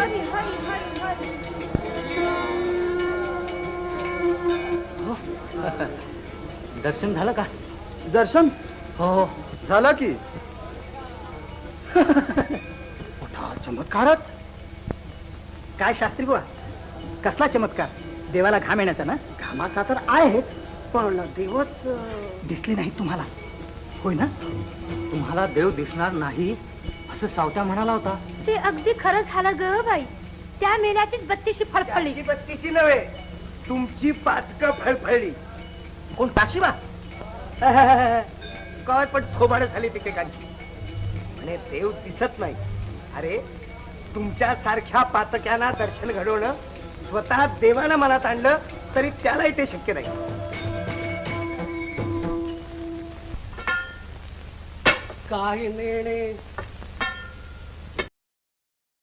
हरी हरी हरी हरी. दर्शन झालं का? दर्शन हो. झालं की. मोठा चमत्कारच. काय शास्त्री बुवा, कसला चमत्कार? देवाला घाम येण्याचा ना? घामाचा तर आहेच, पण देवच दिसली नाही तुम्हाला, होय ना? तुम्हाला देव दिसणार नाही असं सावत्या म्हणाला होता. ते अगदी खरं झालं ग बाई. त्या मेल्याचीच बत्तीशी फळफळली. बत्तीशी नव्हे, तुमची पातक फळफळली. कोण, ताशिबा? काय पण थोबाड झाली तिकेकांची. म्हणे देव दिसत नाही. अरे, तुमच्या सारख्या पातक्यांना दर्शन घडवणं स्वतः देवानं मनात आणलं तरी त्यालाही ते शक्य नाही. काय नेणे